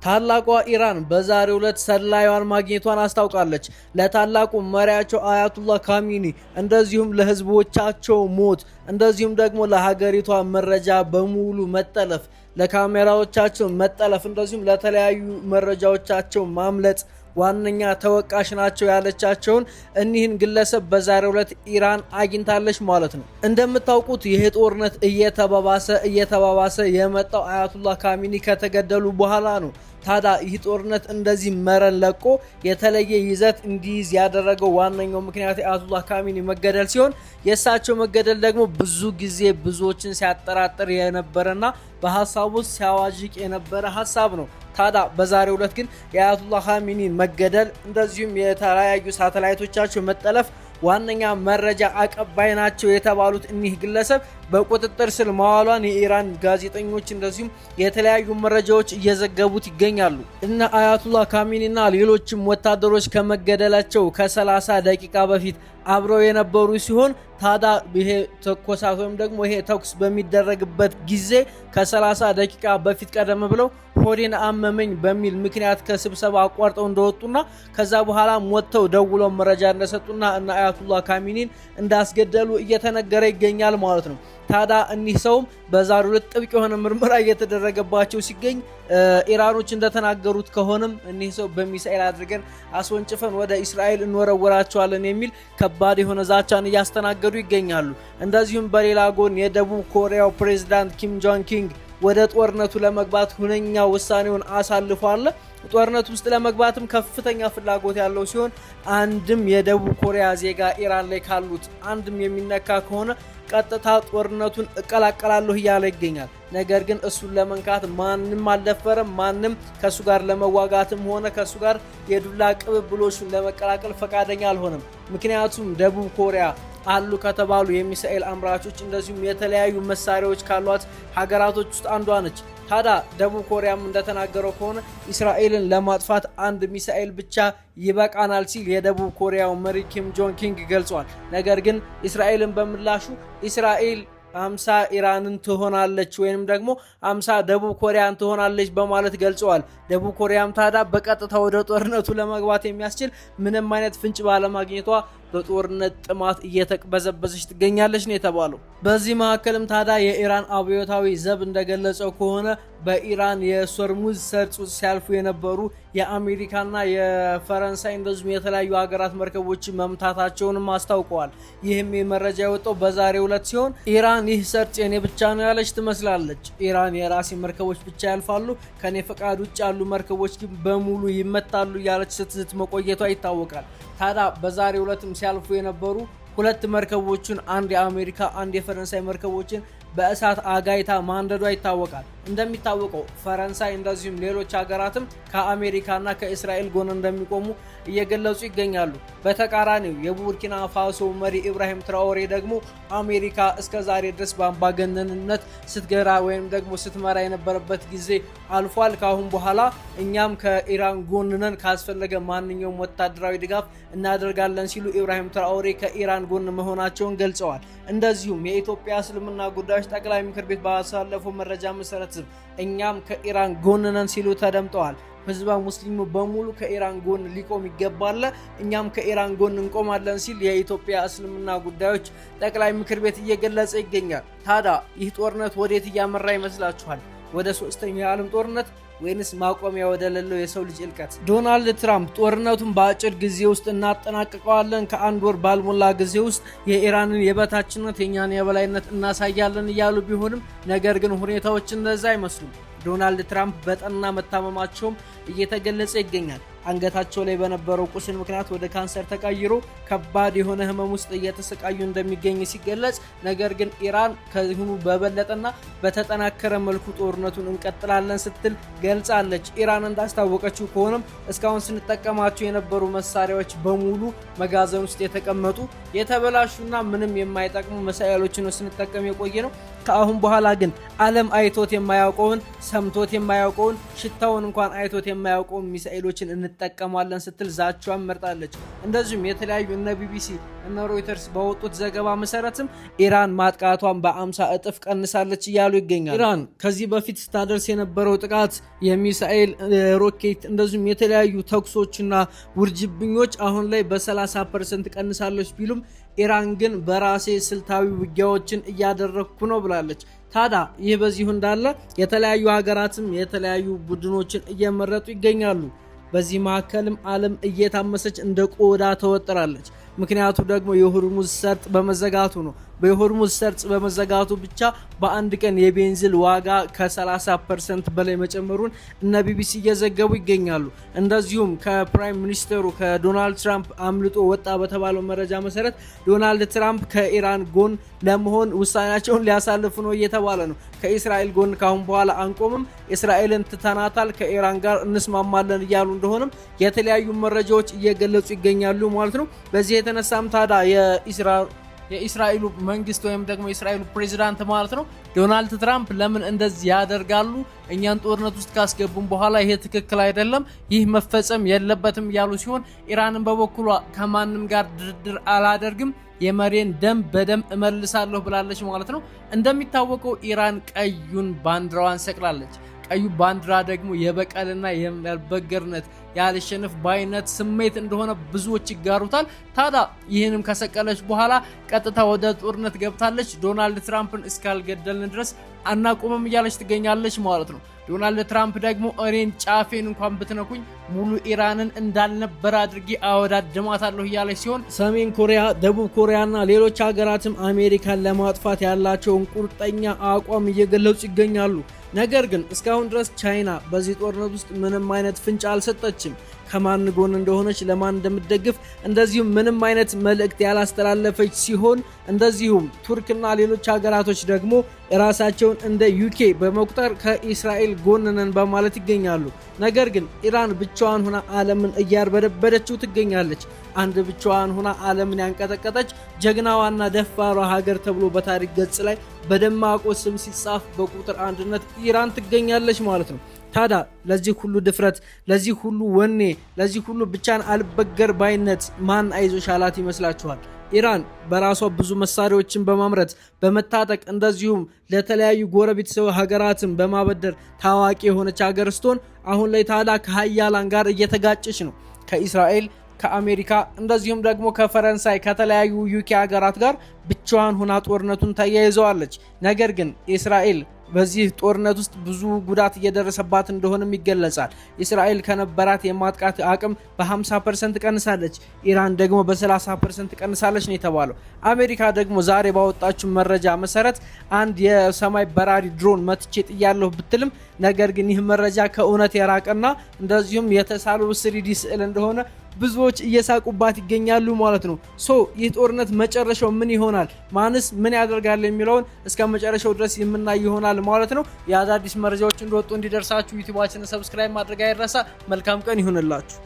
ታላቋ ኢራን በዛሬው ዕለት ሰላዩን ማግኘቷን አስታውቃለች። ለታላቁ መሪያቸው አያቱላህ ካሚኒ እንደዚሁም ለህዝቦቻቸው ሞት እንደዚሁም ደግሞ ለሀገሪቷ መረጃ በሙሉ መጠለፍ፣ ለካሜራዎቻቸው መጠለፍ እንደዚሁም ለተለያዩ መረጃዎቻቸው ማምለጥ ዋነኛ ተወቃሽ ናቸው ያለቻቸውን እኒህን ግለሰብ በዛሬው ዕለት ኢራን አግኝታለች ማለት ነው። እንደምታውቁት ይሄ ጦርነት እየተባባሰ የመጣው አያቱላህ ካሚኒ ከተገደሉ በኋላ ነው። ታዲያ ይህ ጦርነት እንደዚህ መረን ለቆ የተለየ ይዘት እንዲይዝ ያደረገው ዋነኛው ምክንያት የአያቱላህ ካሚኒ መገደል ሲሆን የእሳቸው መገደል ደግሞ ብዙ ጊዜ ብዙዎችን ሲያጠራጥር የነበረና በሀሳቡ ውስጥ ሲያዋዥቅ የነበረ ሀሳብ ነው። ታዲያ በዛሬው ዕለት ግን የአያቱላህ ካሚኒ መገደል እንደዚሁም የተለያዩ ሳተላይቶቻቸው መጠለፍ ዋነኛ መረጃ አቀባይ ናቸው የተባሉት እኒህ ግለሰብ በቁጥጥር ስር መዋሏን የኢራን ጋዜጠኞች እንደዚሁም የተለያዩ መረጃዎች እየዘገቡት ይገኛሉ። እነ አያቱላህ ካሚኒና ሌሎችም ወታደሮች ከመገደላቸው ከ30 ደቂቃ በፊት አብረው የነበሩ ሲሆን ታዲያ ይሄ ተኮሳት ወይም ደግሞ ይሄ ተኩስ በሚደረግበት ጊዜ ከ30 ደቂቃ በፊት ቀደም ብለው ሆዴን አመመኝ በሚል ምክንያት ከስብሰባ አቋርጠው እንደወጡና ከዛ በኋላ ወጥተው ደውለው መረጃ እንደሰጡና እና አያቱላህ ካሚኒን እንዳስገደሉ እየተነገረ ይገኛል ማለት ነው። ታዲያ እኒህ ሰውም በዛሬው ዕለት ጥብቅ የሆነ ምርመራ እየተደረገባቸው ሲገኝ ኢራኖች እንደተናገሩት ከሆነም እኒህ ሰው በሚሳኤል አድርገን አስወንጭፈን ወደ እስራኤል እንወረወራቸዋለን የሚል ከባድ የሆነ ዛቻን እያስተናገዱ ይገኛሉ። እንደዚሁም በሌላ ጎን የደቡብ ኮሪያው ፕሬዝዳንት ኪም ጆንግ ኪንግ ወደ ጦርነቱ ለመግባት ሁነኛ ውሳኔውን አሳልፏል። ጦርነቱ ውስጥ ለመግባትም ከፍተኛ ፍላጎት ያለው ሲሆን አንድም የደቡብ ኮሪያ ዜጋ ኢራን ላይ ካሉት አንድም የሚነካ ከሆነ ቀጥታ ጦርነቱን እቀላቀላለሁ እያለ ይገኛል። ነገር ግን እሱን ለመንካት ማንም አልደፈረም። ማንም ከሱ ጋር ለመዋጋትም ሆነ ከሱ ጋር የዱላ ቅብብሎሹን ለመቀላቀል ፈቃደኛ አልሆነም። ምክንያቱም ደቡብ ኮሪያ አሉ ከተባሉ የሚሳኤል አምራቾች እንደዚሁም የተለያዩ መሳሪያዎች ካሏት ሀገራቶች ውስጥ አንዷ ነች። ታዲያ ደቡብ ኮሪያም እንደተናገረው ከሆነ እስራኤልን ለማጥፋት አንድ ሚሳኤል ብቻ ይበቃናል ሲል የደቡብ ኮሪያው መሪ ኪም ጆንግ ኪንግ ገልጿል። ነገር ግን እስራኤልን በምላሹ እስራኤል 50 ኢራንን ትሆናለች ወይንም ደግሞ 50 ደቡብ ኮሪያን ትሆናለች በማለት ገልጸዋል። ደቡብ ኮሪያም ታዲያ በቀጥታ ወደ ጦርነቱ ለመግባት የሚያስችል ምንም አይነት ፍንጭ ባለማግኘቷ በጦርነት ጥማት እየተቅበዘበዘች ትገኛለች ነው የተባለው። በዚህ መካከልም ታዲያ የኢራን አብዮታዊ ዘብ እንደገለጸው ከሆነ በኢራን የሆርሙዝ ሰርጥ ሲያልፉ የነበሩ የአሜሪካና የፈረንሳይ እንደዚሁም የተለያዩ ሀገራት መርከቦችን መምታታቸውንም አስታውቀዋል። ይህም መረጃ የወጣው በዛሬው ዕለት ሲሆን ኢራን ይህ ሰርጥ የኔ ብቻ ነው ያለች ትመስላለች። ኢራን የራሴ መርከቦች ብቻ ያልፋሉ፣ ከኔ ፈቃድ ውጭ ያሉ መርከቦች ግን በሙሉ ይመታሉ ያለች ስትዝት መቆየቷ ይታወቃል። ታዲያ በዛሬው ዕለትም ሲያልፉ የነበሩ ሁለት መርከቦችን አንድ የአሜሪካ አንድ የፈረንሳይ መርከቦችን በእሳት አጋይታ ማንደዷ ይታወቃል። እንደሚታወቀው ፈረንሳይ እንደዚሁም ሌሎች ሀገራትም ከአሜሪካና ከእስራኤል ጎን እንደሚቆሙ እየገለጹ ይገኛሉ። በተቃራኒው የቡርኪና ፋሶ መሪ ኢብራሂም ትራኦሬ ደግሞ አሜሪካ እስከዛሬ ድረስ በአምባገነንነት ስትገራ ወይም ደግሞ ስትመራ የነበረበት ጊዜ አልፏል፣ ካሁን በኋላ እኛም ከኢራን ጎን ነን፣ ካስፈለገ ማንኛውም ወታደራዊ ድጋፍ እናደርጋለን ሲሉ ኢብራሂም ትራኦሬ ከኢራን ጎን መሆናቸውን ገልጸዋል። እንደዚሁም የኢትዮጵያ እስልምና ጉዳዮች ጠቅላይ ምክር ቤት ባሳለፈው መረጃ መሰረት እኛም ከኢራን ጎን ነን ሲሉ ተደምጠዋል። ህዝበ ሙስሊሙ በሙሉ ከኢራን ጎን ሊቆም ይገባል፣ እኛም ከኢራን ጎን እንቆማለን ሲል የኢትዮጵያ እስልምና ጉዳዮች ጠቅላይ ምክር ቤት እየገለጸ ይገኛል። ታዲያ ይህ ጦርነት ወዴት እያመራ ይመስላችኋል? ወደ ሶስተኛው የዓለም ጦርነት ወይንስ ማቆሚያ ወደሌለው የሰው ልጅ እልቀት? ዶናልድ ትራምፕ ጦርነቱን በአጭር ጊዜ ውስጥ እናጠናቅቀዋለን፣ ከአንድ ወር ባልሞላ ጊዜ ውስጥ የኢራንን የበታችነት የኛን የበላይነት እናሳያለን እያሉ ቢሆንም ነገር ግን ሁኔታዎች እንደዛ አይመስሉም። ዶናልድ ትራምፕ በጠና መታመማቸውም እየተገለጸ ይገኛል። አንገታቸው ላይ በነበረው ቁስል ምክንያት ወደ ካንሰር ተቀይሮ ከባድ የሆነ ህመም ውስጥ እየተሰቃዩ እንደሚገኝ ሲገለጽ፣ ነገር ግን ኢራን ከዚሁ በበለጠና በተጠናከረ መልኩ ጦርነቱን እንቀጥላለን ስትል ገልጻለች። ኢራን እንዳስታወቀችው ከሆነም እስካሁን ስንጠቀማቸው የነበሩ መሳሪያዎች በሙሉ መጋዘን ውስጥ የተቀመጡ የተበላሹና ምንም የማይጠቅሙ መሳሪያዎችን ስንጠቀም የቆየ ነው። ከአሁን በኋላ ግን ዓለም አይቶት የማያውቀውን ሰምቶት የማያውቀውን ሽታውን እንኳን አይቶት የማያውቀውን ሚሳኤሎችን እንጠቀማለን ስትል ዛቻዋን መርጣለች። እንደዚሁም የተለያዩ እነ ቢቢሲ እነ ሮይተርስ ባወጡት ዘገባ መሰረትም ኢራን ማጥቃቷን በ50 እጥፍ ቀንሳለች እያሉ ይገኛሉ። ኢራን ከዚህ በፊት ስታደርስ የነበረው ጥቃት የሚሳኤል ሮኬት እንደዚሁም የተለያዩ ተኩሶችና ውርጅብኞች አሁን ላይ በ30% ቀንሳለች ቢሉም ኢራን ግን በራሴ ስልታዊ ውጊያዎችን እያደረግኩ ነው ብላለች። ታዲያ ይህ በዚሁ እንዳለ የተለያዩ ሀገራትም የተለያዩ ቡድኖችን እየመረጡ ይገኛሉ። በዚህ መካከልም ዓለም እየታመሰች እንደ ቆዳ ተወጥራለች። ምክንያቱ ደግሞ የሆርሙዝ ሰርጥ በመዘጋቱ ነው። በሆርሙዝ ሰርጥ በመዘጋቱ ብቻ በአንድ ቀን የቤንዚን ዋጋ ከ30% በላይ መጨመሩን እነ ቢቢሲ እየዘገቡ ይገኛሉ። እንደዚሁም ከፕራይም ሚኒስተሩ ከዶናልድ ትራምፕ አምልጦ ወጣ በተባለው መረጃ መሰረት ዶናልድ ትራምፕ ከኢራን ጎን ለመሆን ውሳኔያቸውን ሊያሳልፉ ነው እየተባለ ነው። ከእስራኤል ጎን ካሁን በኋላ አንቆምም፣ እስራኤልን ትተናታል፣ ከኢራን ጋር እንስማማለን እያሉ እንደሆነም የተለያዩ መረጃዎች እየገለጹ ይገኛሉ ማለት ነው። በዚህ የተነሳም ታዲያ የእስራኤሉ መንግስት ወይም ደግሞ የእስራኤሉ ፕሬዚዳንት ማለት ነው ዶናልድ ትራምፕ ለምን እንደዚህ ያደርጋሉ? እኛን ጦርነት ውስጥ ካስገቡን በኋላ ይሄ ትክክል አይደለም፣ ይህ መፈጸም የለበትም ያሉ ሲሆን ኢራንን በበኩሏ ከማንም ጋር ድርድር አላደርግም፣ የመሬን ደም በደም እመልሳለሁ ብላለች ማለት ነው። እንደሚታወቀው ኢራን ቀዩን ባንዲራዋን ሰቅላለች። ቀዩ ባንዲራ ደግሞ የበቀልና የመበገርነት ያልሸነፍ ባይነት ስሜት እንደሆነ ብዙዎች ይጋሩታል። ታዲያ ይህንም ከሰቀለች በኋላ ቀጥታ ወደ ጦርነት ገብታለች። ዶናልድ ትራምፕን እስካልገደልን ድረስ አናቆምም እያለች ትገኛለች ማለት ነው። ዶናልድ ትራምፕ ደግሞ እኔን ጫፌን እንኳን ብትነኩኝ ሙሉ ኢራንን እንዳልነበረ አድርጌ አወዳድማታለሁ እያለች ሲሆን ሰሜን ኮሪያ፣ ደቡብ ኮሪያና ሌሎች ሀገራትም አሜሪካን ለማጥፋት ያላቸውን ቁርጠኛ አቋም እየገለጹ ይገኛሉ። ነገር ግን እስካሁን ድረስ ቻይና በዚህ ጦርነት ውስጥ ምንም አይነት ፍንጭ አልሰጠችም። ከማን ጎን እንደሆነች፣ ለማን እንደምትደግፍ እንደዚሁም ምንም አይነት መልእክት ያላስተላለፈች ሲሆን እንደዚሁም ቱርክና ሌሎች ሀገራቶች ደግሞ ራሳቸውን እንደ ዩኬ በመቁጠር ከእስራኤል ጎን ነን በማለት ይገኛሉ። ነገር ግን ኢራን ብቻዋን ሆና ዓለምን እያርበደበደችው ትገኛለች። አንድ ብቻዋን ሆና ዓለምን ያንቀጠቀጠች ጀግናዋና ደፋሯ ሀገር ተብሎ በታሪክ ገጽ ላይ በደማቁ ስም ሲጻፍ በቁጥር አንድነት ኢራን ትገኛለች ማለት ነው። ታዲያ ለዚህ ሁሉ ድፍረት፣ ለዚህ ሁሉ ወኔ፣ ለዚህ ሁሉ ብቻን አልበገር ባይነት ማን አይዞሽ አላት ይመስላችኋል? ኢራን በራሷ ብዙ መሳሪያዎችን በማምረት በመታጠቅ እንደዚሁም ለተለያዩ ጎረቤት ሀገራትን በማበደር ታዋቂ የሆነች ሀገር ስትሆን አሁን ላይ ታዲያ ከሀያላን ጋር እየተጋጨች ነው። ከእስራኤል፣ ከአሜሪካ እንደዚሁም ደግሞ ከፈረንሳይ ከተለያዩ ዩኬ ሀገራት ጋር ብቻዋን ሆና ጦርነቱን ተያይዘዋለች። ነገር ግን እስራኤል በዚህ ጦርነት ውስጥ ብዙ ጉዳት እየደረሰባት እንደሆነም ይገለጻል። እስራኤል ከነበራት የማጥቃት አቅም በ50% ቀንሳለች። ኢራን ደግሞ በ30% ቀንሳለች ነው የተባለው። አሜሪካ ደግሞ ዛሬ ባወጣችው መረጃ መሰረት አንድ የሰማይ በራሪ ድሮን መትቼ ጥያለሁ ብትልም ነገር ግን ይህ መረጃ ከእውነት የራቀና እንደዚሁም የተሳለው 3D ስዕል እንደሆነ ብዙዎች እየሳቁባት ይገኛሉ ማለት ነው። ይህ ጦርነት መጨረሻው ምን ይሆናል፣ ማንስ ምን ያደርጋል የሚለውን እስከ መጨረሻው ድረስ የምናይ ይሆናል ማለት ነው። የአዳዲስ መረጃዎች እንደወጡ እንዲደርሳችሁ ዩቲዩባችንን ሰብስክራይብ ማድረግ አይረሳ። መልካም ቀን ይሁንላችሁ።